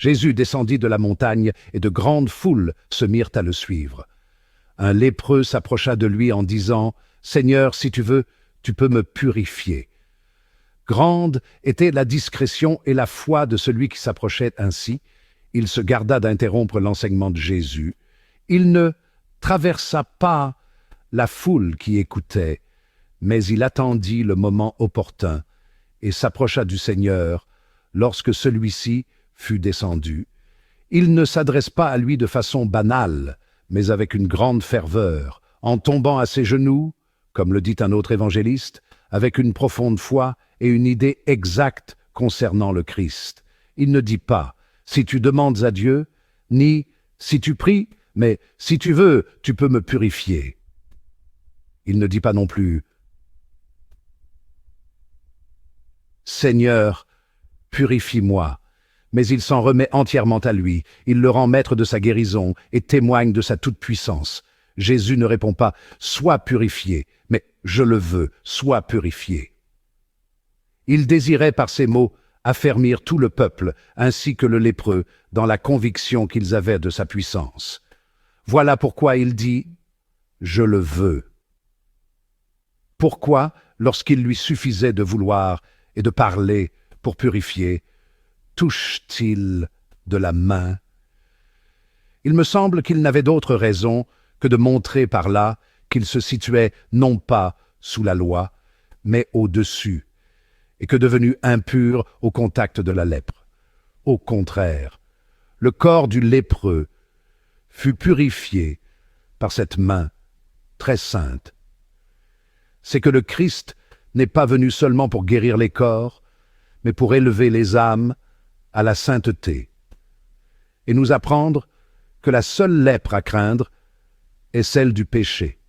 Jésus descendit de la montagne et de grandes foules se mirent à le suivre. Un lépreux s'approcha de lui en disant « Seigneur, si tu veux, tu peux me purifier. » Grande était la discrétion et la foi de celui qui s'approchait ainsi. Il se garda d'interrompre l'enseignement de Jésus. Il ne traversa pas la foule qui écoutait, mais il attendit le moment opportun et s'approcha du Seigneur lorsque celui-ci fut descendu. Il ne s'adresse pas à lui de façon banale, mais avec une grande ferveur, en tombant à ses genoux, comme le dit un autre évangéliste, avec une profonde foi et une idée exacte concernant le Christ. Il ne dit pas « si tu demandes à Dieu », ni « si tu pries », mais « si tu veux, tu peux me purifier ». Il ne dit pas non plus « Seigneur, purifie-moi », mais il s'en remet entièrement à lui. Il le rend maître de sa guérison et témoigne de sa toute-puissance. Jésus ne répond pas « sois purifié », mais « je le veux, sois purifié ». Il désirait par ces mots affermir tout le peuple, ainsi que le lépreux, dans la conviction qu'ils avaient de sa puissance. Voilà pourquoi il dit « je le veux ». Pourquoi, lorsqu'il lui suffisait de vouloir et de parler pour purifier, touche-t-il de la main? Il me semble qu'il n'avait d'autre raison que de montrer par là qu'il se situait non pas sous la loi, mais au-dessus, et que devenu impur au contact de la lèpre. Au contraire, le corps du lépreux fut purifié par cette main très sainte. C'est que le Christ n'est pas venu seulement pour guérir les corps, mais pour élever les âmes à la sainteté, et nous apprendre que la seule lèpre à craindre est celle du péché.